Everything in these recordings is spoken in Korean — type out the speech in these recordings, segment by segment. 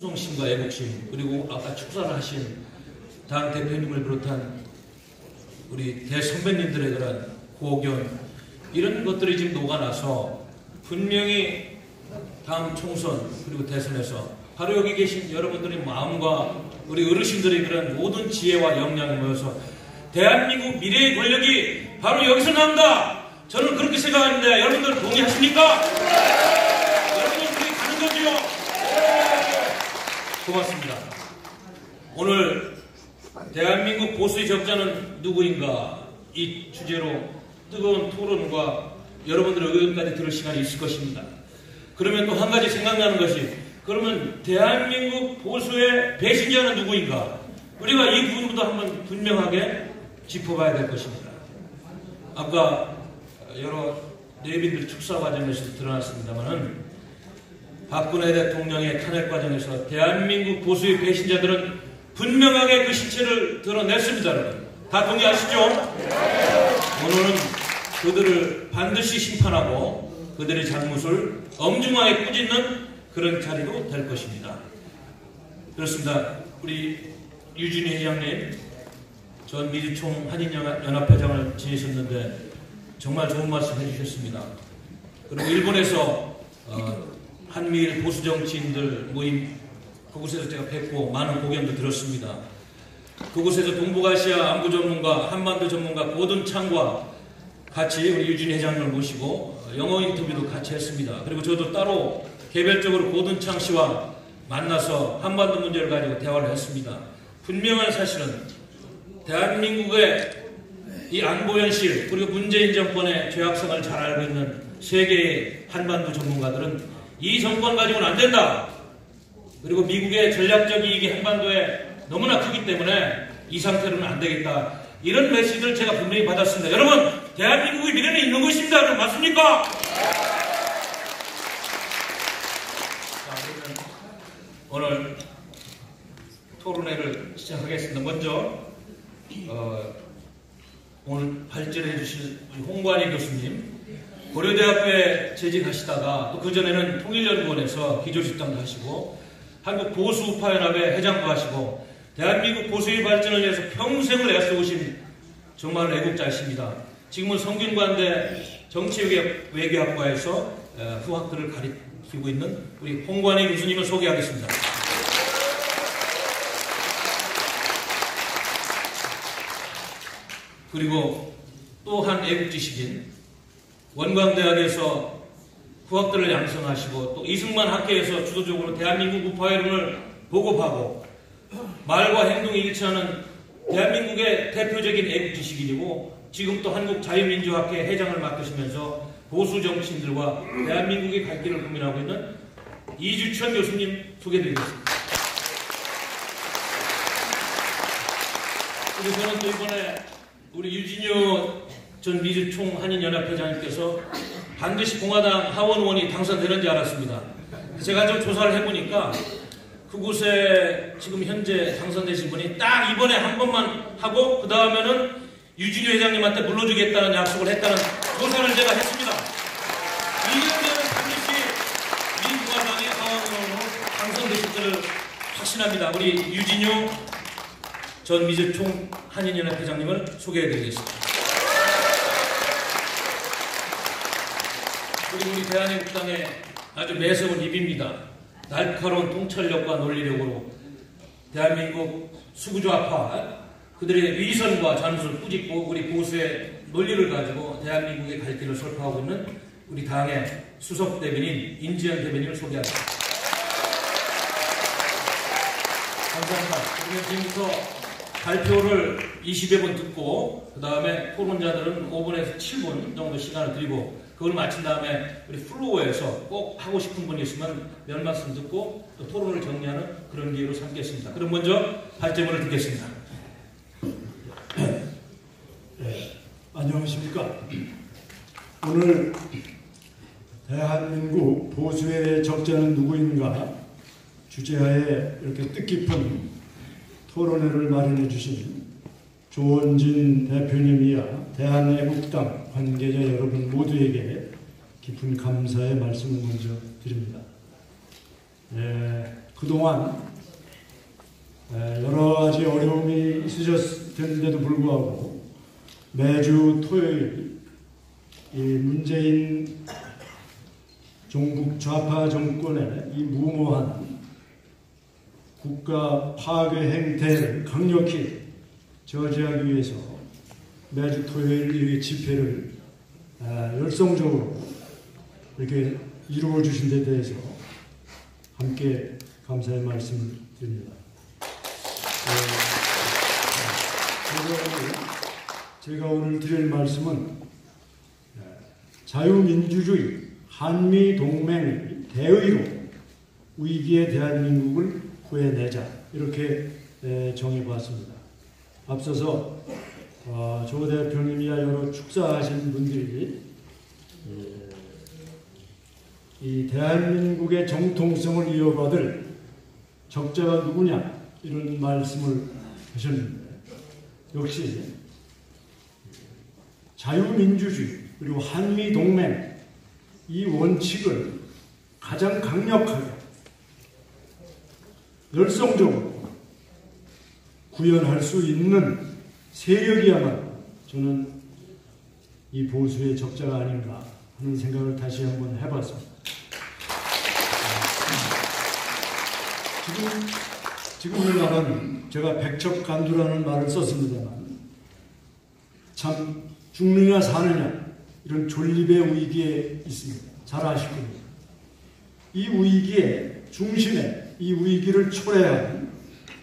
충성심과 애국심, 그리고 아까 축사를 하신 당 대표님을 비롯한 우리 대선배님들의 그런 고견, 이런 것들이 지금 녹아나서 분명히 다음 총선 그리고 대선에서 바로 여기 계신 여러분들의 마음과 우리 어르신들의 그런 모든 지혜와 역량이 모여서 대한민국 미래의 권력이 바로 여기서 나온다. 저는 그렇게 생각하는데 여러분들 동의하십니까? 여러분들 그렇게 가는 거지요? 고맙습니다. 오늘 대한민국 보수의 적자는 누구인가? 이 주제로 뜨거운 토론과 여러분들의 의견까지 들을 시간이 있을 것입니다. 그러면 또 한 가지 생각나는 것이, 그러면 대한민국 보수의 배신자는 누구인가? 우리가 이 부분도 한번 분명하게 짚어봐야 될 것입니다. 아까 여러 내빈들 축사 과정에서 드러났습니다만은 박근혜 대통령의 탄핵 과정에서 대한민국 보수의 배신자들은 분명하게 그 실체를 드러냈습니다. 여러분 다 동의하시죠? 오늘은 그들을 반드시 심판하고 그들의 잘못을 엄중하게 꾸짖는 그런 자리로 될 것입니다. 그렇습니다. 우리 유진희 회장님, 전 미주총 한인연합회장을 지내셨는데 정말 좋은 말씀 해주셨습니다. 그리고 일본에서 한미일 보수정치인들 모임, 그곳에서 제가 뵙고 많은 고견도 들었습니다. 그곳에서 동북아시아 안보 전문가, 한반도 전문가 고든창과 같이 우리 유진희 회장님을 모시고 영어 인터뷰도 같이 했습니다. 그리고 저도 따로 개별적으로 고든창 씨와 만나서 한반도 문제를 가지고 대화를 했습니다. 분명한 사실은 대한민국의 이 안보 현실, 그리고 문재인 정권의 죄악성을 잘 알고 있는 세계의 한반도 전문가들은 이 정권 가지고는 안 된다. 그리고 미국의 전략적 이익이 한반도에 너무나 크기 때문에 이 상태로는 안 되겠다. 이런 메시지를 제가 분명히 받았습니다. 여러분, 대한민국의 미래는 있는 것입니다. 여러분, 맞습니까? 자, 그러면 오늘 토론회를 시작하겠습니다. 먼저 오늘 발제해 주실 홍관희 교수님, 고려대학교에 재직하시다가 또 그전에는 통일연구원에서 기조집단도 하시고 한국보수우파연합의 회장도 하시고 대한민국 보수의 발전을 위해서 평생을 애써오신 정말 애국자이십니다. 지금은 성균관대 정치외교학과에서 후학들을 가르치고 있는 우리 홍관희 교수님을 소개하겠습니다. 그리고 또 한 애국지식인, 원광대학에서 후학들을 양성하시고 또 이승만 학회에서 주도적으로 대한민국 우파 여론을 보급하고 말과 행동이 일치하는 대한민국의 대표적인 애국지식인이고 지금 또 한국자유민주학회 회장을 맡으시면서 보수 정치인들과 대한민국의 갈 길을 고민하고 있는 이주천 교수님 소개드리겠습니다. 그리고 저는 또 이번에 우리 유진효 전 미주총 한인연합회장님께서 반드시 공화당 하원 의원이 당선되는지 알았습니다. 제가 좀 조사를 해보니까 그곳에 지금 현재 당선되신 분이 딱 이번에 한 번만 하고 그 다음에는 유진효 회장님한테 물러주겠다는 약속을 했다는 조사를 제가 했습니다. 2년 내는 반드시 민주화당의 하원 의원으로 당선되실 것을 확신합니다. 우리 유진효 전 미주총 한인연합회장님을 소개해드리겠습니다. 그리고 우리 대한민국당의 아주 매서운 입입니다. 날카로운 통찰력과 논리력으로 대한민국 수구좌파 그들의 위선과 잔소를 꾸짖고 우리 보수의 논리를 가지고 대한민국의 갈 길을 설파하고 있는 우리 당의 수석 대변인 임지연 대변인을 소개합니다. 감사합니다. 그러면 지금부터 발표를 20여 분 듣고 그 다음에 토론자들은 5분에서 7분 정도 시간을 드리고 그걸 마친 다음에 우리 플로어에서 꼭 하고 싶은 분이 있으면 몇 말씀 듣고 또 토론을 정리하는 그런 기회로 삼겠습니다. 그럼 먼저 발제문을 듣겠습니다. 네, 안녕하십니까. 오늘 대한민국 보수의 적자는 누구인가 주제하에 이렇게 뜻깊은 토론회를 마련해 주신 조원진 대표님이야 대한애국당 관계자 여러분 모두에게 깊은 감사의 말씀을 먼저 드립니다. 그동안 여러 가지 어려움이 있으셨을 텐데도 불구하고 매주 토요일 이 문재인 종북 좌파 정권의 이 무모한 국가 파괴 행태를 강력히 저지하기 위해서 매주 토요일 이 집회를 열성적으로 이렇게 이루어 주신 데 대해서 함께 감사의 말씀을 드립니다. 제가 오늘 드릴 말씀은 자유민주주의 한미동맹의 대의로 위기의 대한민국을 구해내자 이렇게 정해봤습니다. 앞서서 조 대표님이야 여러 축사하신 분들이 이 대한민국의 정통성을 이어받을 적자가 누구냐 이런 말씀을 하셨는데 역시 자유민주주의 그리고 한미동맹 이 원칙을 가장 강력하게 열성적으로 구현할 수 있는 세력이야말로 저는 이 보수의 적자가 아닌가 하는 생각을 다시 한번 해봤습니다. 지금은 나는 제가 백척간두라는 말을 썼습니다만 참 죽느냐 사느냐 이런 존립의 위기에 있습니다. 잘 아시군요. 이 위기의 중심에 이 위기를 초래한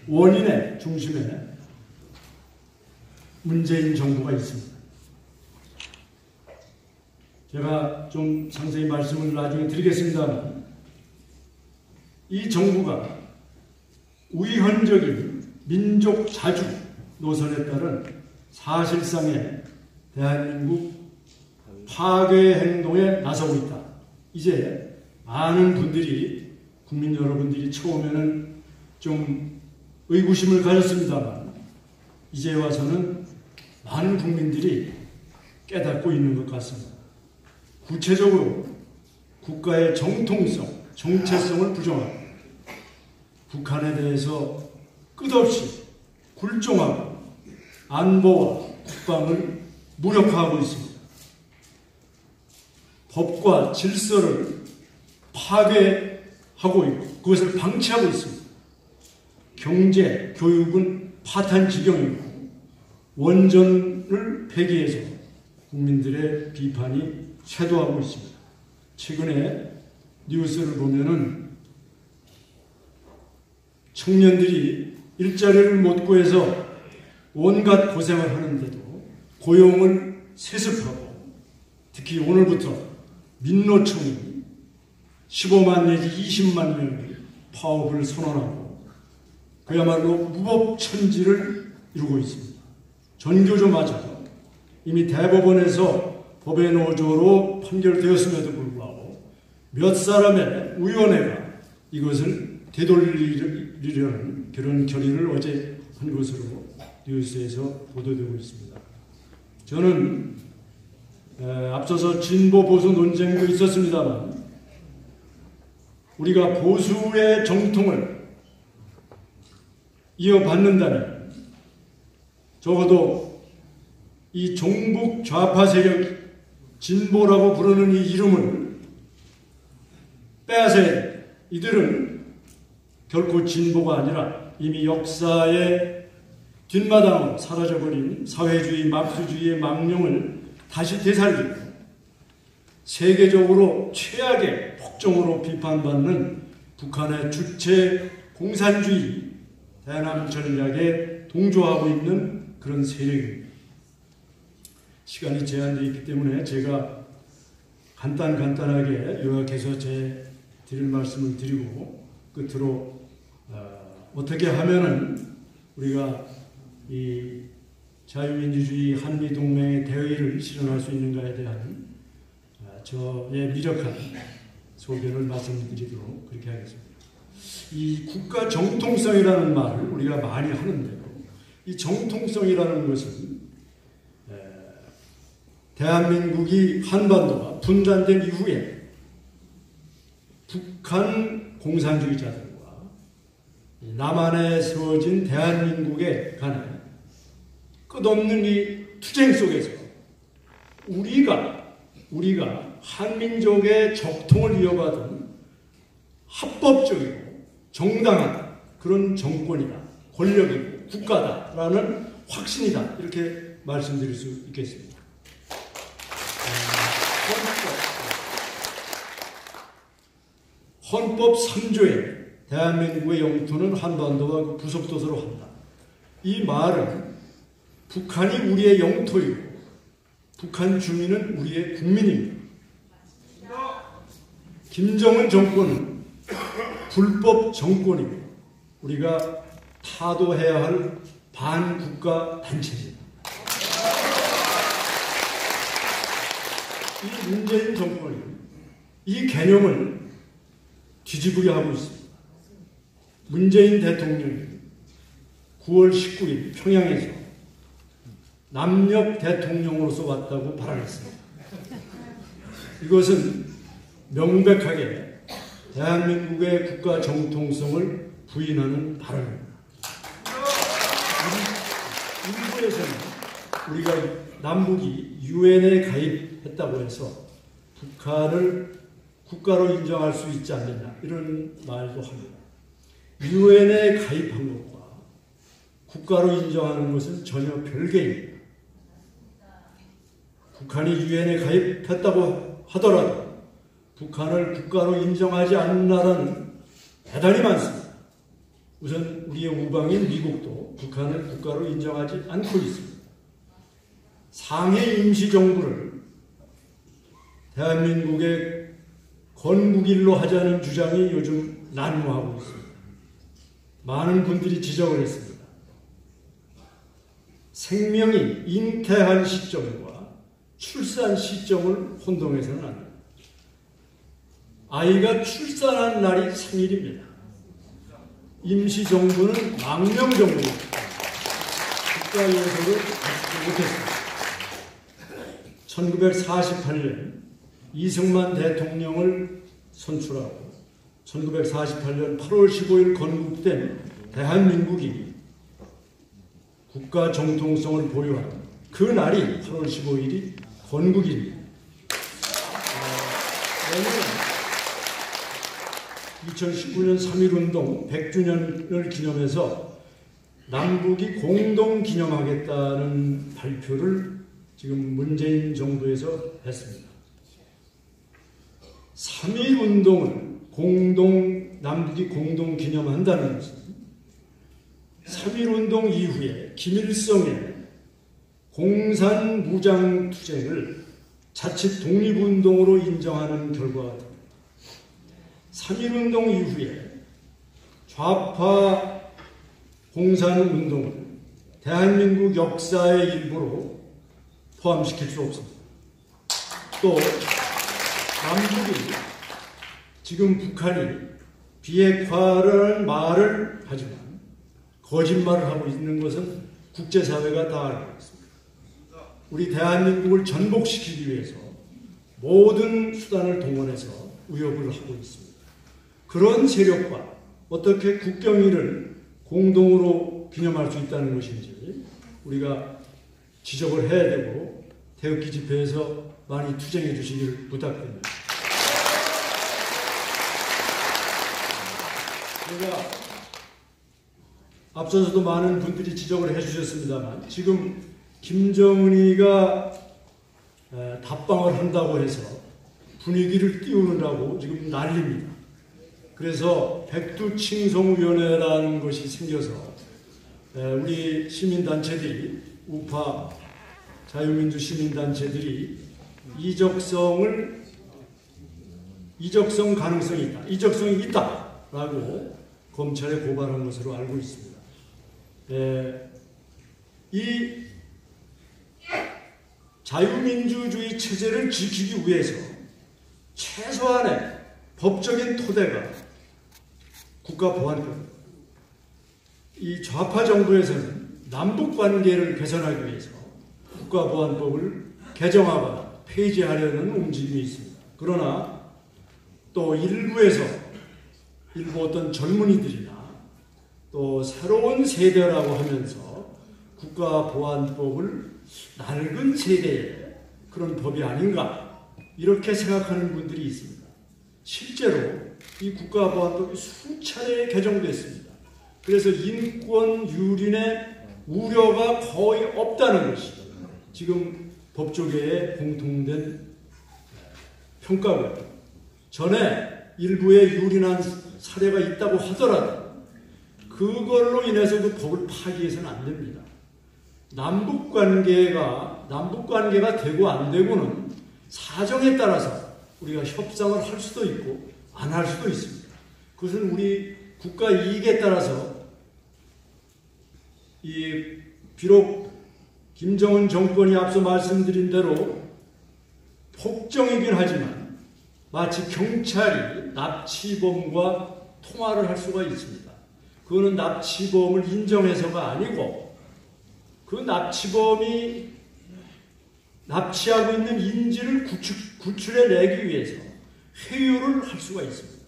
원인의 중심에 문재인 정부가 있습니다. 제가 좀 상세히 말씀을 나중에 드리겠습니다만 이 정부가 위헌적인 민족 자주 노선에 따른 사실상의 대한민국 파괴 행동에 나서고 있다. 이제 많은 분들이 국민 여러분들이 처음에는 좀 의구심을 가졌습니다만 이제 와서는 많은 국민들이 깨닫고 있는 것 같습니다. 구체적으로 국가의 정통성, 정체성을 부정하고 북한에 대해서 끝없이 굴종하고 안보와 국방을 무력화하고 있습니다. 법과 질서를 파괴하고 있고 그것을 방치하고 있습니다. 경제, 교육은 파탄 지경이고 원전을 폐기해서 국민들의 비판이 쇄도하고 있습니다. 최근에 뉴스를 보면은 청년들이 일자리를 못 구해서 온갖 고생을 하는데도 고용을 세습하고 특히 오늘부터 민노총이 15만 내지 20만 명의 파업을 선언하고 그야말로 무법천지를 이루고 있습니다. 전교조마저 이미 대법원에서 법의 노조로 판결되었음에도 불구하고 몇 사람의 위원회가 이것을 되돌리려는 그런 결의를 어제 한 것으로 뉴스에서 보도되고 있습니다. 저는 앞서서 진보 보수 논쟁도 있었습니다만 우리가 보수의 정통을 이어받는다면 적어도 이 종북 좌파 세력 진보라고 부르는 이 이름을 빼앗아야 돼. 이들은 결코 진보가 아니라 이미 역사의 뒷마당으로 사라져버린 사회주의, 마크스주의의 망령을 다시 되살리고 세계적으로 최악의 폭정으로 비판받는 북한의 주체 공산주의 대남 전략에 동조하고 있는 그런 세력입니다. 시간이 제한되어 있기 때문에 제가 간단하게 요약해서 제 드릴 말씀을 드리고 끝으로 어떻게 하면은 우리가 이 자유민주주의 한미동맹의 대의를 실현할 수 있는가에 대한 저의 미력한 소견을 말씀드리도록 그렇게 하겠습니다. 이 국가 정통성이라는 말을 우리가 많이 하는데요. 이 정통성이라는 것은 대한민국이 한반도가 분단된 이후에 북한 공산주의자들과 남한에 세워진 대한민국에 관해 끝없는 이 투쟁 속에서 우리가 한민족의 적통을 이어받은 합법적이고 정당한 그런 정권이다, 권력이고 국가다라는 확신이다, 이렇게 말씀드릴 수 있겠습니다. 헌법 3조에 대한민국의 영토는 한반도와 그 부속도서로 한다. 이 말은 북한이 우리의 영토이고 북한 주민은 우리의 국민입니다. 김정은 정권은 불법 정권이고 우리가 타도해야 할 반국가 단체입니다. 이 문재인 정권이 이 개념을 뒤집으려 하고 있습니다. 문재인 대통령이 9월 19일 평양에서 남녘 대통령으로서 왔다고 발언했습니다. 이것은 명백하게 대한민국의 국가 정통성을 부인하는 발언입니다. 일부에서는 우리가 남북이 유엔에 가입했다고 해서 북한을 국가로 인정할 수 있지 않느냐, 이런 말도 합니다. 유엔에 가입한 것과 국가로 인정하는 것은 전혀 별개입니다. 북한이 유엔에 가입했다고 하더라도 북한을 국가로 인정하지 않는 나라는 대단히 많습니다. 우선 우리의 우방인 미국도 북한을 국가로 인정하지 않고 있습니다. 상해 임시정부를 대한민국의 건국일로 하자는 주장이 요즘 난무하고 있습니다. 많은 분들이 지적을 했습니다. 생명이 잉태한 시점과 출산 시점을 혼동해서는 안 됩니다. 아이가 출산한 날이 생일입니다. 임시정부는 망명정부입니다. 국가예술을 갖추지 못했습니다. 1948년 이승만 대통령을 선출하고 1948년 8월 15일 건국된 대한민국이 국가 정통성을 보유한 그 날이 8월 15일이 건국입니다. 내년 2019년 3.1운동 100주년을 기념해서 남북이 공동 기념하겠다는 발표를 지금 문재인 정부에서 했습니다. 3.1운동을 남북이 공동 기념한다는 것은 3.1운동 이후에 김일성의 공산 무장투쟁을 자칫 독립운동으로 인정하는 결과가 됩니다. 3.1운동 이후에 좌파 공산운동을 대한민국 역사의 일부로 포함시킬 수 없습니다. 또 남북이 지금 북한이 비핵화라는 말을 하지만 거짓말을 하고 있는 것은 국제사회가 다 알고 있습니다. 우리 대한민국을 전복시키기 위해서 모든 수단을 동원해서 위협을 하고 있습니다. 그런 세력과 어떻게 국경일을 공동으로 기념할 수 있다는 것인지 우리가 지적을 해야 되고 태극기 집회에서 많이 투쟁해 주시기를 부탁드립니다. 제가 앞서서도 많은 분들이 지적을 해주셨습니다만 지금 김정은이가 답방을 한다고 해서 분위기를 띄우느라고 지금 난립니다. 그래서 백두칭송위원회라는 것이 생겨서 우리 시민단체들이 우파 자유민주 시민단체들이 이적성 가능성이 있다, 이적성이 있다라고 검찰에 고발한 것으로 알고 있습니다. 이 자유민주주의 체제를 지키기 위해서 최소한의 법적인 토대가 국가보안법. 이 좌파 정부에서는 남북관계를 개선하기 위해서 국가보안법을 개정하거나 폐지하려는 움직임이 있습니다. 그러나 또 일부 어떤 젊은이들이나 또 새로운 세대라고 하면서 국가보안법을 낡은 세대의 그런 법이 아닌가 이렇게 생각하는 분들이 있습니다. 실제로 이 국가보안법이 수차례 개정됐습니다. 그래서 인권 유린의 우려가 거의 없다는 것이 지금 법조계의 공통된 평가고요. 전에 일부에 유린한 사례가 있다고 하더라도 그걸로 인해서 그 법을 파기해서는 안 됩니다. 남북관계가 되고 안 되고는 사정에 따라서 우리가 협상을 할 수도 있고 안 할 수도 있습니다. 그것은 우리 국가 이익에 따라서 비록 김정은 정권이 앞서 말씀드린 대로 폭정이긴 하지만 마치 경찰이 납치범과 통화를 할 수가 있습니다. 그거는 납치범을 인정해서가 아니고 그 납치범이 납치하고 있는 인지를 구출해내기 위해서 회유를 할 수가 있습니다.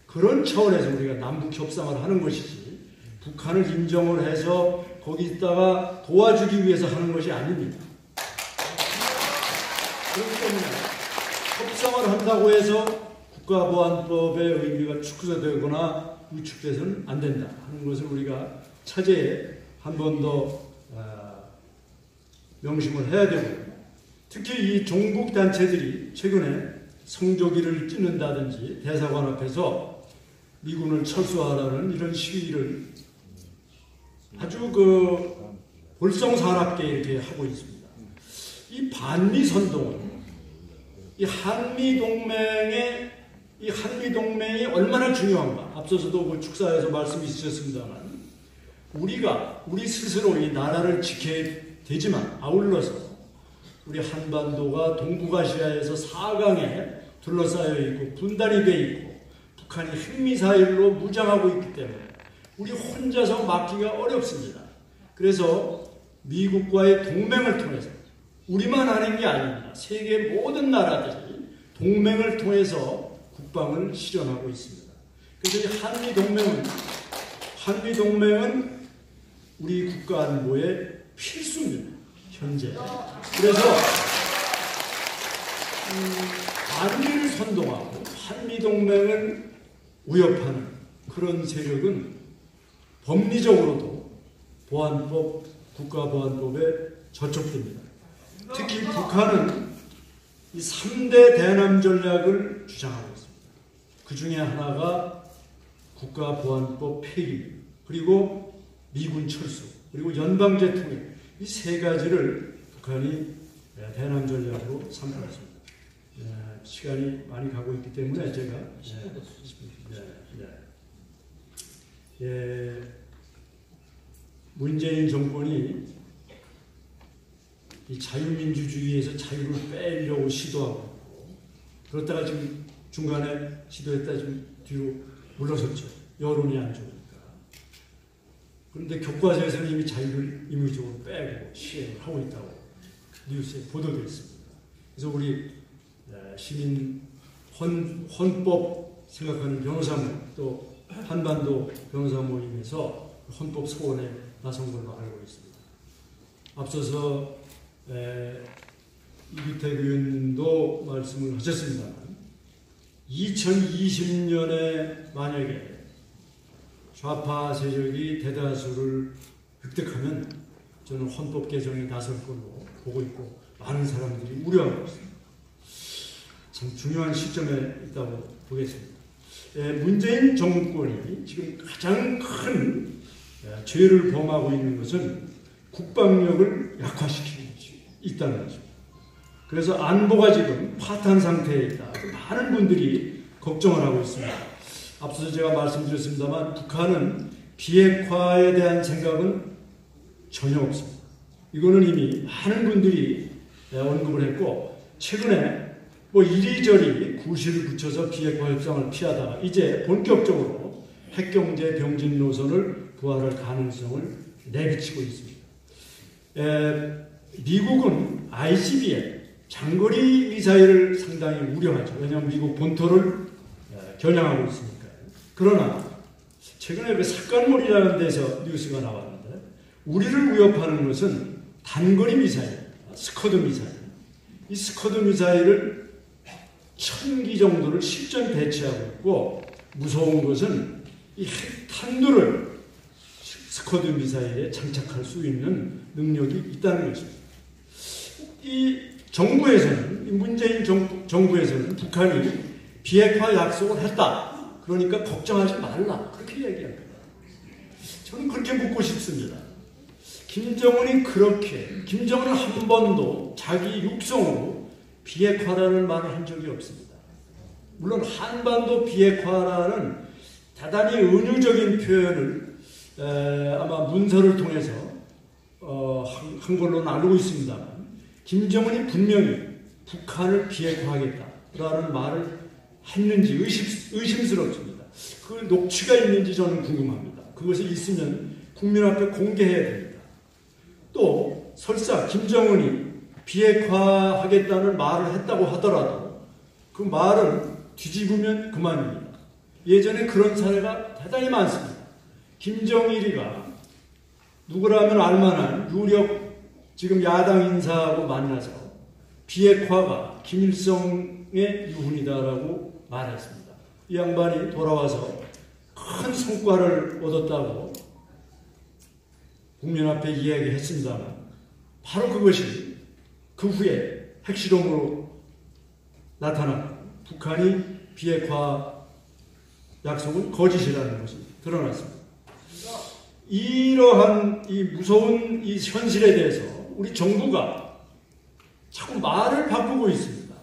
그런 차원에서 우리가 남북 협상을 하는 것이지 북한을 인정을 해서 거기 있다가 도와주기 위해서 하는 것이 아닙니다. 그렇기 때문에 협상을 한다고 해서 국가보안법의 의미가 축소되거나 위축돼서는 안 된다 하는 것을 우리가 차제에 한 번 더 명심을 해야 되고, 특히 이 종북 단체들이 최근에 성조기를 찢는다든지 대사관 앞에서 미군을 철수하라는 이런 시위를 아주 볼썽사납게 이렇게 하고 있습니다. 이 반미 선동은 이 한미동맹이 얼마나 중요한가. 앞서서도 축사에서 말씀이 있으셨습니다만 우리 스스로 이 나라를 지켜야 되지만 아울러서 우리 한반도가 동북아시아에서 4강에 둘러싸여 있고 분단이 되어 있고 북한이 핵미사일로 무장하고 있기 때문에 우리 혼자서 막기가 어렵습니다. 그래서 미국과의 동맹을 통해서 우리만 하는 게 아닙니다. 세계 모든 나라들이 동맹을 통해서 국방을 실현하고 있습니다. 그래서 이 한미동맹은 우리 국가 안보의 필수입니다. 현재. 그래서 반미를 선동하고 한미동맹을 위협하는 그런 세력은 법리적으로도 국가보안법에 저촉됩니다. 특히 북한은 이 3대 대남 전략을 주장하고 있습니다. 그 중에 하나가 국가보안법 폐기, 그리고 미군 철수, 그리고 연방제 통일, 이 세 가지를 북한이 대남 전략으로 삼고 있습니다. 시간이 많이 가고 있기 때문에 제가 문재인 정권이 이 자유민주주의에서 자유를 빼려고 시도하고 있고, 그렇다가 지금 중간에 시도했다 지금 뒤로 물러섰죠. 여론이 안 좋으니까. 그런데 교과서에서는 이미 자유를 임의적으로 빼고 시행을 하고 있다고 뉴스에 보도되어 있습니다. 그래서 우리 시민 헌법 생각하는 변호사 모임, 또 한반도 변호사 모임에서 헌법 소원에 나선 걸로 알고 있습니다. 앞서서 이규택 의원도 말씀을 하셨습니다만 2020년에 만약에 좌파 세력이 대다수를 획득하면 저는 헌법 개정에 나설 걸로 보고 있고 많은 사람들이 우려하고 있습니다. 참 중요한 시점에 있다고 보겠습니다. 문재인 정권이 지금 가장 큰 죄를 범하고 있는 것은 국방력을 약화시키고 있다는 것입니다. 그래서 안보가 지금 파탄 상태에 있다. 많은 분들이 걱정을 하고 있습니다. 앞서서 제가 말씀드렸습니다만 북한은 비핵화에 대한 생각은 전혀 없습니다. 이거는 이미 많은 분들이 언급을 했고, 최근에 이리저리 구실을 붙여서 비핵화 협상을 피하다가 이제 본격적으로 핵경제 병진 노선을 부활할 가능성을 내비치고 있습니다. 미국은 ICBM 장거리 미사일을 상당히 우려하죠. 왜냐하면 미국 본토를 겨냥하고 있으니까요. 그러나 최근에 그 삭간몰이라는 데서 뉴스가 나왔는데 우리를 위협하는 것은 단거리 미사일, 스커드 미사일. 이 스커드 미사일을 1000기 정도를 실전 배치하고 있고 무서운 것은 이 핵탄두를 스커드 미사일에 장착할 수 있는 능력이 있다는 것입니다. 이 정부에서는, 이 문재인 정부에서는 북한이 비핵화 약속을 했다. 그러니까 걱정하지 말라. 그렇게 얘기합니다. 저는 그렇게 묻고 싶습니다. 김정은은 한 번도 자기 육성으로 비핵화라는 말을 한 적이 없습니다. 물론 한반도 비핵화라는 대단히 은유적인 표현을 아마 문서를 통해서 한 걸로 알고 있습니다만 김정은이 분명히 북한을 비핵화하겠다라는 말을 했는지 의심스럽습니다. 그 녹취가 있는지 저는 궁금합니다. 그것이 있으면 국민 앞에 공개해야 됩니다. 또 설사 김정은이 비핵화하겠다는 말을 했다고 하더라도 그 말을 뒤집으면 그만입니다. 예전에 그런 사례가 대단히 많습니다. 김정일이가 누구라면 알만한 유력 지금 야당 인사하고 만나서 비핵화가 김일성의 유훈이다라고 말했습니다. 이 양반이 돌아와서 큰 성과를 얻었다고 국민 앞에 이야기했습니다만 바로 그것이 그 후에 핵실험으로 나타났고 북한이 비핵화 약속은 거짓이라는 것이 드러났습니다. 이러한 이 무서운 이 현실에 대해서 우리 정부가 자꾸 말을 바꾸고 있습니다.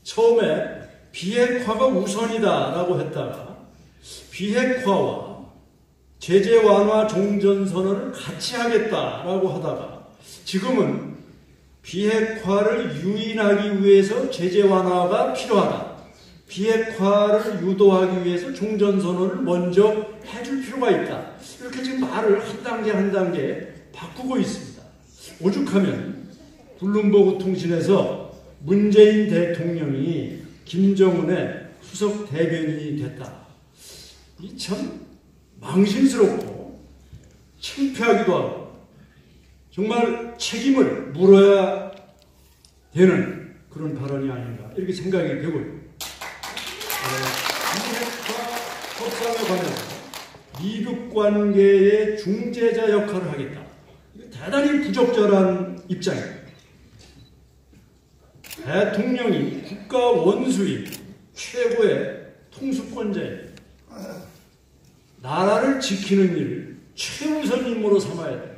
처음에 비핵화가 우선이다라고 했다가 비핵화와 제재 완화 종전선언을 같이 하겠다라고 하다가 지금은 비핵화를 유인하기 위해서 제재 완화가 필요하다. 비핵화를 유도하기 위해서 종전선언을 먼저 해줄 필요가 있다. 이렇게 지금 말을 한 단계 바꾸고 있습니다. 오죽하면 블룸버그 통신에서 문재인 대통령이 김정은의 수석 대변인이 됐다. 이 참 망신스럽고 창피하기도 하고 정말 책임을 물어야 되는 그런 발언이 아닌가 이렇게 생각이 되고요. 미국과 협상에 관해서 미국 관계의 중재자 역할을 하겠다. 대단히 부적절한 입장입니다. 대통령이 국가 원수인 최고의 통수권자입니다. 나라를 지키는 일을 최우선 임무로 삼아야 돼요.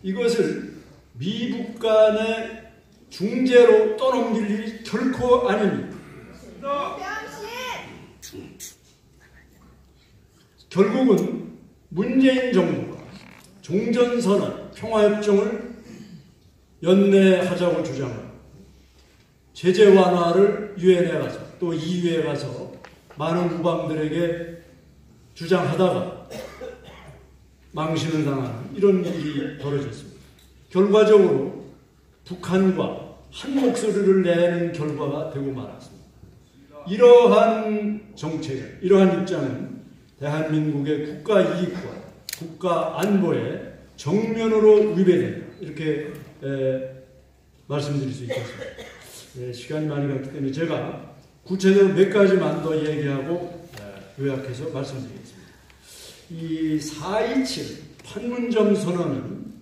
이것을 미국 간의 중재로 떠넘길 일이 결코 아닙니다. 결국은 문재인 정부가 종전선언, 평화협정을 연내하자고 주장하고 제재 완화를 유엔에 가서 또 EU에 가서 많은 우방들에게 주장하다가 망신을 당하는 이런 일이 벌어졌습니다. 결과적으로 북한과 한 목소리를 내는 결과가 되고 말았습니다. 이러한 정책, 이러한 입장은 대한민국의 국가 이익과 국가 안보에 정면으로 위배된다. 이렇게 말씀드릴 수 있겠습니다. 시간이 많이 갔기 때문에 제가 구체적으로 몇 가지만 더 얘기하고 요약해서 말씀드리겠습니다. 이 4.27 판문점 선언은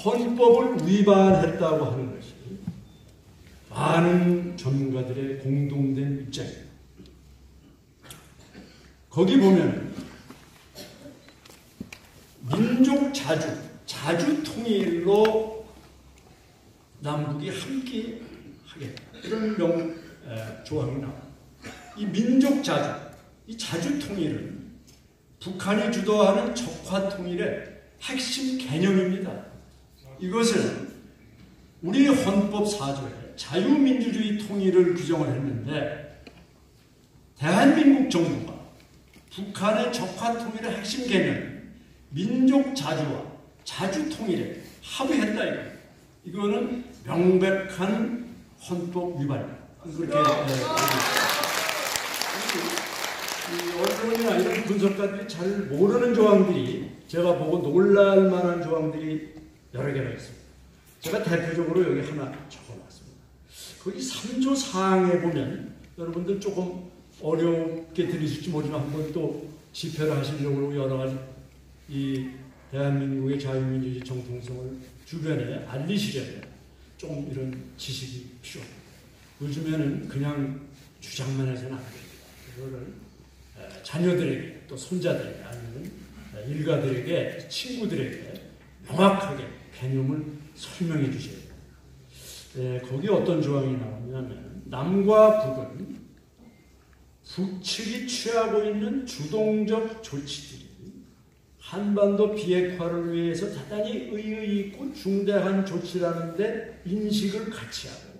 헌법을 위반했다고 하는 것이 많은 전문가들의 공동된 입장입니다. 거기 보면 민족 자주 통일로 남북이 함께 하겠다. 이런 조항이 나옵니다. 이 민족 이 자주 통일은 북한이 주도하는 적화 통일의 핵심 개념입니다. 이것은 우리 헌법 4조에 자유민주주의 통일을 규정을 했는데 대한민국 정부가 북한의 적화 통일의 핵심 개념 민족 자주와 자주 통일에 합의했다 이거예요. 이거는 명백한 헌법 위반입니다. 그렇게 이 언론이나 이런 분석가들이 잘 모르는 조항들이 제가 보고 놀랄 만한 조항들이 여러 개가 있습니다. 제가 대표적으로 여기 하나 적어놨습니다. 거기 3조 사항에 보면 여러분들 조금 어렵게 들리실지 모르지만 한번 또 집회를 하시려고 여러 가지 이 대한민국의 자유민주주의 정통성을 주변에 알리시려면 좀 이런 지식이 필요합니다. 요즘에는 그냥 주장만 해서는 안 됩니다. 그거를 자녀들에게 또 손자들에게 아니면 일가들에게 친구들에게 명확하게 개념을 설명해 주셔야 돼요. 거기 어떤 조항이 나오냐면 남과 북은 북측이 취하고 있는 주동적 조치들이 한반도 비핵화를 위해서 대단히 의의 있고 중대한 조치라는데 인식을 같이 하고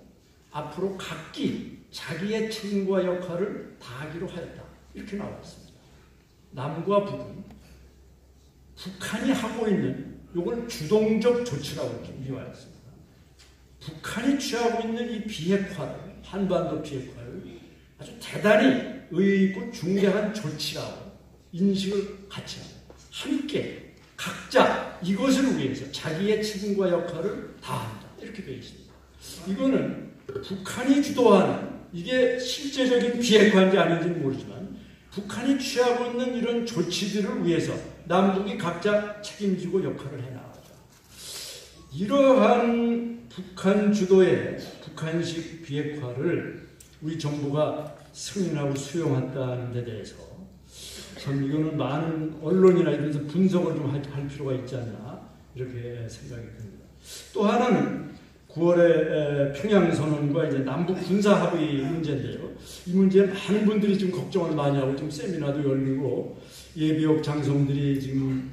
앞으로 각기 자기의 책임과 역할을 다하기로 하였다. 이렇게 나와 있습니다. 남과 북은 북한이 하고 있는 이걸 주동적 조치라고 이렇게 미화했습니다. 북한이 취하고 있는 이 비핵화를 한반도 비핵화를 아주 대단히 의의 있고 중대한 조치라고 인식을 같이 하고 함께 각자 이것을 위해서 자기의 책임과 역할을 다한다. 이렇게 되어 있습니다. 이거는 북한이 주도하는 이게 실제적인 비핵화인지 아닌지는 모르지만 북한이 취하고 있는 이런 조치들을 위해서 남북이 각자 책임지고 역할을 해나가자. 이러한 북한 주도의 북한식 비핵화를 우리 정부가 승인하고 수용한다는 데 대해서 참 이거는 많은 언론이나 이런 데서 분석을 좀 할 필요가 있지 않나 이렇게 생각이 듭니다. 또 하나는 9월에 평양선언과 이제 남북 군사합의 문제인데요. 이 문제에 많은 분들이 지금 걱정을 많이 하고 지금 세미나도 열리고 예비역 장성들이 지금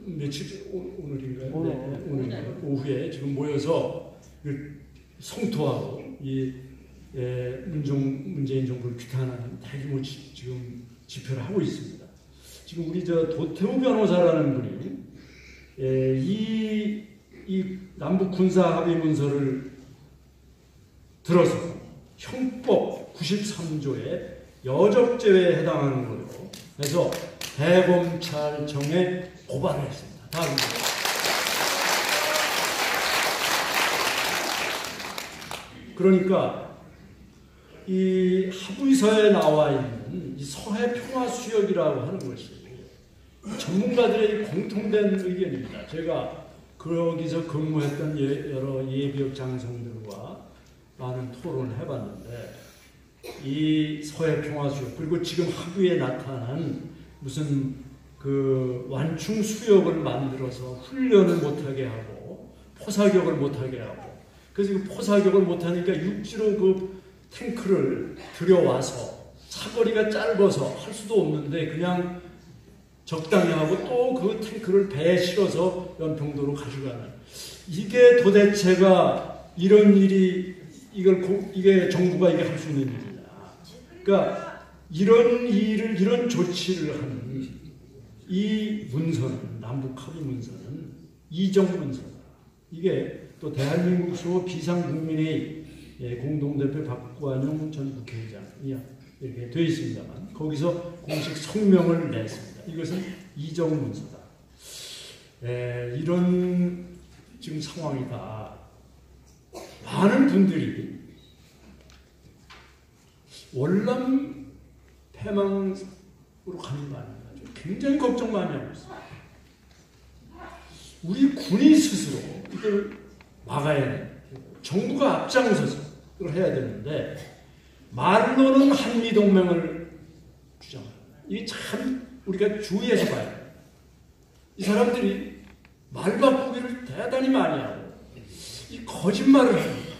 며칠 오늘인가요? 네, 오늘 오후에 지금 모여서 성토하고 이 문재인 정부를 규탄하는 대규모 지금 집회를 하고 있습니다. 지금 우리 도태우 변호사라는 분이 이 남북 군사 합의 문서를 들어서 형법 93조의 여적죄에 해당하는 걸로 해서 대검찰청에 고발을 했습니다. 다음입니다. 그러니까 이 합의서에 나와 있는 이 서해 평화 수역이라고 하는 것이 전문가들의 공통된 의견입니다. 제가 거기서 근무했던 여러 예비역 장성들과 많은 토론을 해봤는데 이 서해 평화 수역 그리고 지금 합의에 나타난 무슨 그 완충 수역을 만들어서 훈련을 못하게 하고 포사격을 못하게 하고 그래서 그 포사격을 못하니까 육지로 그 탱크를 들여와서 사거리가 짧아서 할 수도 없는데 그냥 적당히 하고 또 그 탱크를 배에 실어서 연평도로 가져가는 이게 도대체가 이런 일이 이게 정부가 이게 할 수 있는 일이냐. 그러니까 이런 일을 이런 조치를 하는 이 문서는 남북 합의 문서는 이정 문서다. 이게 또 대한민국 수 비상국민회의 공동대표 박관용 전 국회의장이 이렇게 되어 있습니다만 거기서 공식 성명을 냈습니다. 이것은 이정 문서다. 이런 지금 상황이다. 많은 분들이 월남 패망으로 가는 거 아닌가 굉장히 걱정 많이 하고 있습니다. 우리 군이 스스로 이걸 막아야 돼. 정부가 앞장서서 이걸 해야 되는데 말로는 한미동맹을 주장합니다. 이게 참 우리가 주의해서 봐야 돼요. 이 사람들이 말 바꾸기를 대단히 많이 하고 이 거짓말을 합니다.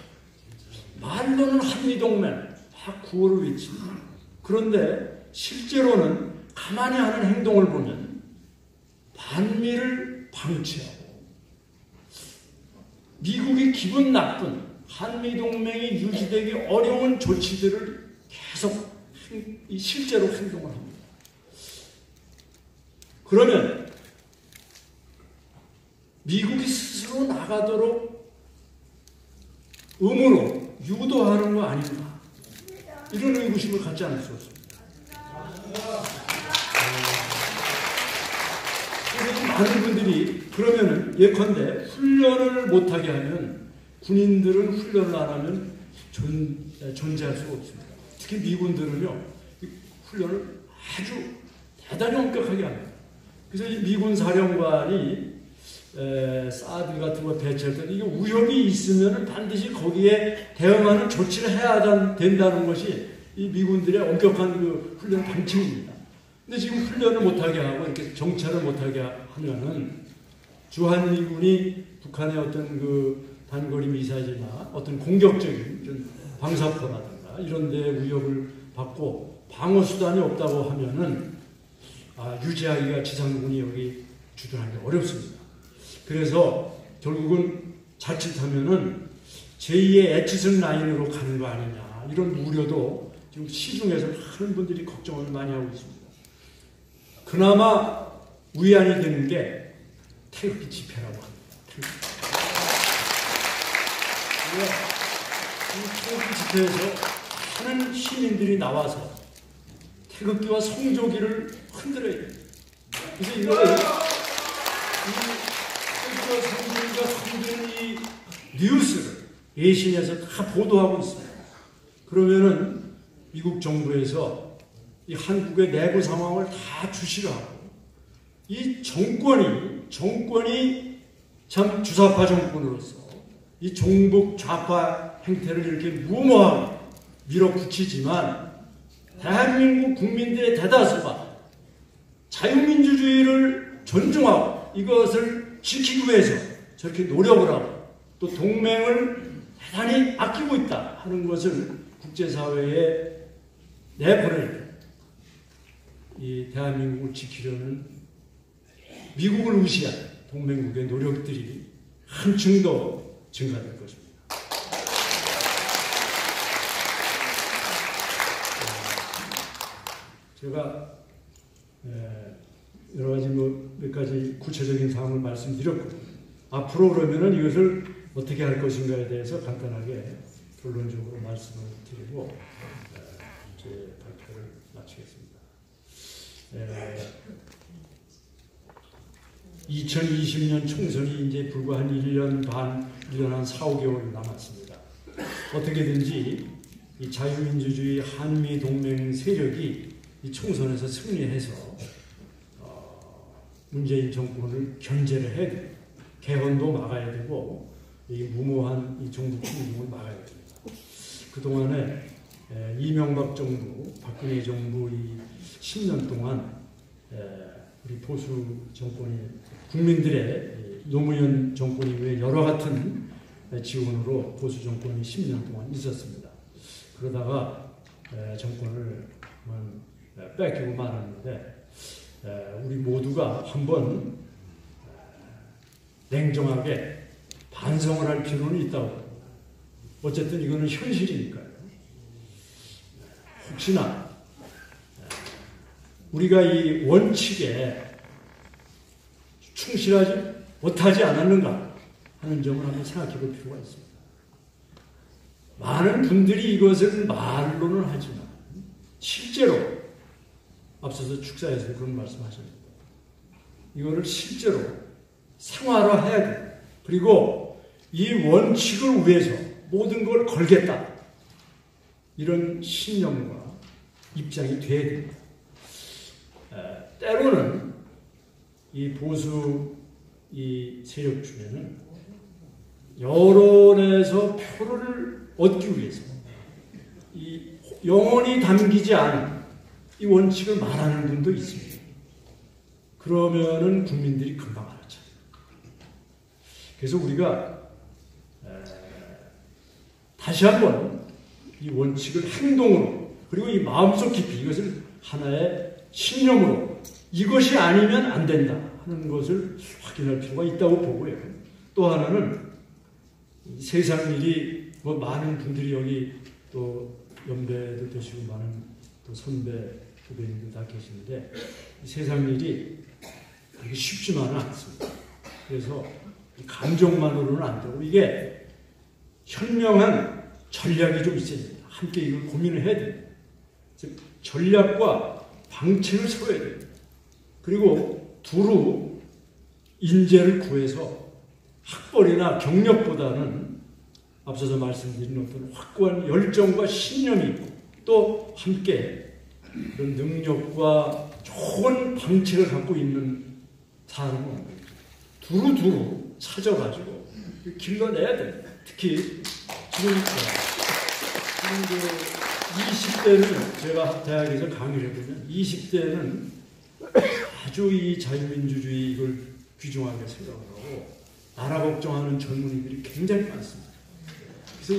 말로는 한미동맹 다 구호를 외칩니다. 그런데 실제로는 가만히 하는 행동을 보면 반미를 방치하고 미국이 기분 나쁜 한미동맹이 유지되기 어려운 조치들을 계속 실제로 행동을 합니다. 그러면 미국이 스스로 나가도록 의무로 유도하는 거 아닌가? 이런 의구심을 갖지 않을 수 없습니다. 많은 분들이 그러면은 예컨대 훈련을 못하게 하면 군인들은 훈련을 안 하면 존재할 수가 없습니다. 특히 미군들은요 훈련을 아주 대단히 엄격하게 합니다. 그래서 이 미군 사령관이 사드 같은 거 배치할 때 이게 위협이 있으면 반드시 거기에 대응하는 조치를 해야 된다는 것이 이 미군들의 엄격한 그 훈련 방침입니다. 근데 지금 훈련을 못하게 하고 이렇게 정찰을 못하게 하면은 주한미군이 북한의 어떤 그 단거리 미사일이나 어떤 공격적인 방사포라든가 이런 데 위협을 받고 방어 수단이 없다고 하면은 유지하기가 지상군이 여기 주둔하기 어렵습니다. 그래서 결국은 자칫하면은 제2의 에치슨 라인으로 가는 거 아니냐 이런 우려도 지금 시중에서 많은 분들이 걱정을 많이 하고 있습니다. 그나마 위안이 되는 게 태극기 집회라고 합니다. 이 태극기 집회에서 많은 시민들이 나와서 태극기와 성조기를 흔들어야 됩니다. 그래서 이거를 태극기와 성조기가 흔드는 이 뉴스를 예신에서 다 보도하고 있습니다. 그러면은 미국 정부에서 이 한국의 내부 상황을 다 주시를 하고 이 정권이 참 주사파 정권으로서 이 종북 좌파 행태를 이렇게 무모하게 밀어붙이지만 대한민국 국민들의 대다수가 자유민주주의를 존중하고 이것을 지키기 위해서 저렇게 노력을 하고 또 동맹을 대단히 아끼고 있다 하는 것을 국제사회에 내보낼 때 이 대한민국을 지키려는 미국을 의시한 동맹국의 노력들이 한층 더 증가될 것입니다. 제가 여러 가지 몇 가지 구체적인 사항을 말씀드렸고 앞으로 그러면은 이것을 어떻게 할 것인가에 대해서 간단하게 결론적으로 말씀을 드리고 제 발표를 마치겠습니다. 2020년 총선이 이제 불과 한 1년 반, 1년 한 4, 5개월 남았습니다. 어떻게든지 이 자유민주주의 한미동맹 세력이 이 총선에서 승리해서 문재인 정권을 견제를 해야 됩니다. 개헌도 막아야 되고 이 무모한 이 정부 충동을 막아야 됩니다. 그동안에 이명박 정부, 박근혜 정부 이 10년 동안 우리 보수 정권이 국민들의 노무현 정권이 외 여러 같은 지원으로 보수 정권이 10년 동안 있었습니다. 그러다가 정권을 뺏기고 말았는데 우리 모두가 한번 냉정하게 반성을 할 필요는 있다고. 어쨌든 이거는 현실이니까요. 혹시나 우리가 이 원칙에 충실하지 못하지 않았는가 하는 점을 한번 생각해 볼 필요가 있습니다. 많은 분들이 이것을 말로는 하지만 실제로 앞서서 축사에서 그런 말씀하셨습니다. 이거를 실제로 생활화해야 돼요. 그리고 이 원칙을 위해서 모든 걸 걸겠다. 이런 신념과 입장이 돼야 됩니다. 때로는 이 보수 이 세력 중에는 여론에서 표를 얻기 위해서 이 영혼이 담기지 않은 이 원칙을 말하는 분도 있습니다. 그러면은 국민들이 금방 알았죠. 그래서 우리가 다시 한번 이 원칙을 행동으로 그리고 이 마음속 깊이 이것을 하나의 신념으로 이것이 아니면 안 된다 하는 것을 확인할 필요가 있다고 보고요. 또 하나는 세상 일이 뭐 많은 분들이 여기 또 연배도 되시고 많은 또 선배 후배님들 다 계시는데 세상 일이 그렇게 쉽지만은 않습니다. 그래서 감정만으로는 안 되고 이게 현명한 전략이 좀 있어야 됩니다. 함께 이걸 고민을 해야 됩니다. 즉 전략과 방책을 세워야 됩니다. 그리고 두루 인재를 구해서 학벌이나 경력보다는 앞서서 말씀드린 어떤 확고한 열정과 신념이 있고 또 함께 그런 능력과 좋은 방치를 갖고 있는 사람은 두루두루 찾아가지고 길러내야 됩니다. 특히 지금 20대는 제가 대학에서 강의를 해보면 20대는 아주 이 자유민주주의 이걸 귀중하게 생각을 하고 나라 걱정하는 젊은이들이 굉장히 많습니다. 그래서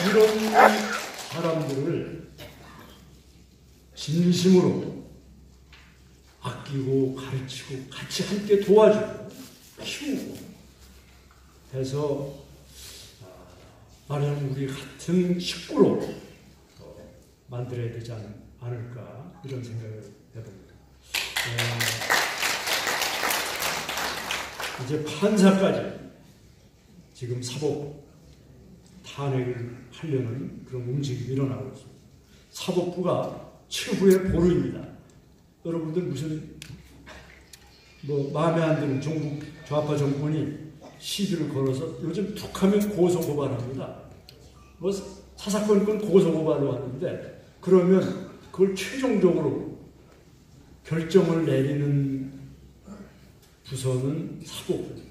이런 사람들을 진심으로 아끼고 가르치고 같이 함께 도와주고 키우고 해서 말하자면 우리 같은 식구로 만들어야 되지 않을까 이런 생각을 해봅니다. 이제 판사까지 지금 사법 탄핵을 하려는 그런 움직임이 일어나고 있습니다. 사법부가 최후의 보루입니다. 여러분들 무슨 마음에 안 드는 중국 좌파 정권이 시비를 걸어서 요즘 툭하면 고소고발합니다. 사사건건 고소고발로 하는데 그러면 그걸 최종적으로 결정을 내리는 부서는 사법부.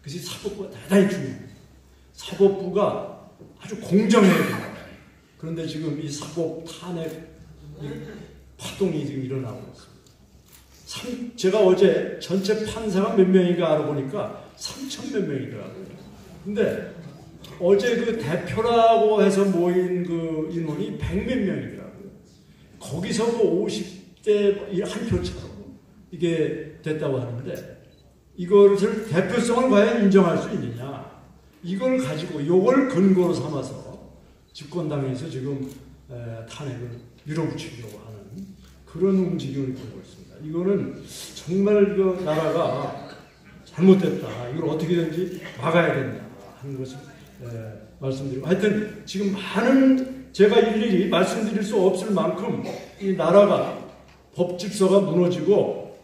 그래서 사법부가 대단히 중요합니다. 사법부가 아주 공정해야 됩니다. 그런데 지금 이 사법 탄핵 파동이 지금 일어나고 있습니다. 제가 어제 전체 판사가 몇 명인가 알아보니까 3,000몇 명이더라고요. 근데 어제 그 대표라고 해서 모인 그 인원이 100몇 명이더라고요. 거기서 뭐 50대 한 표처럼 이게 됐다고 하는데 이것을 대표성을 과연 인정할 수 있느냐. 이걸 가지고 이걸 근거로 삼아서 집권당에서 지금 탄핵을 밀어붙이려고 하는 그런 움직임을 보이고 있습니다. 이거는 정말 그 나라가 잘못됐다. 이걸 어떻게든지 막아야 된다 하는 것을 말씀드리고 하여튼 지금 많은 제가 일일이 말씀드릴 수 없을 만큼 이 나라가 법 질서가 무너지고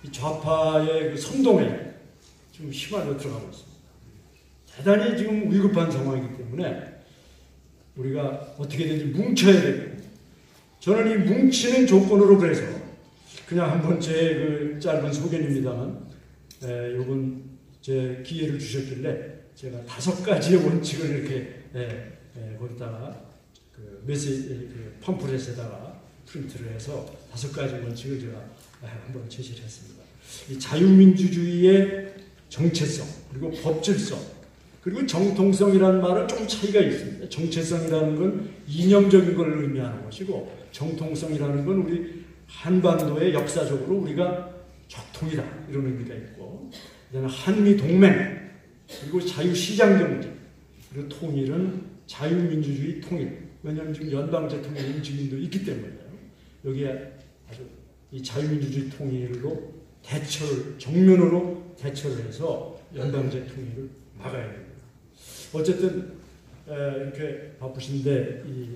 이 좌파의 그 선동에 좀 휘말려 들어가고 있습니다. 대단히 지금 위급한 상황이기 때문에 우리가 어떻게든지 뭉쳐야 되고 저는 이 뭉치는 조건으로 그래서 그냥 한번 제 그 짧은 소견입니다만 이번 제 기회를 주셨길래 제가 5가지의 원칙을 이렇게 거기다가 그 메시지 그 팜플렛에다가 프린트를 해서 5가지 원칙을 제가 한번 제시를 했습니다. 이 자유민주주의의 정체성 그리고 법질성 그리고 정통성이라는 말은 좀 차이가 있습니다. 정체성이라는 건 이념적인 걸 의미하는 것이고 정통성이라는 건 우리 한반도의 역사적으로 우리가 적통이다 이런 의미가 있고 그다음에 한미동맹 그리고 자유시장경제 그리고 통일은 자유민주주의 통일 왜냐하면 지금 연방제통일 움직임도 있기 때문에요. 여기에 아주 이 자유민주주의 통일로 대처를 정면으로 대처를 해서 연방제 통일을 막아야 됩니다. 어쨌든 이렇게 바쁘신데 이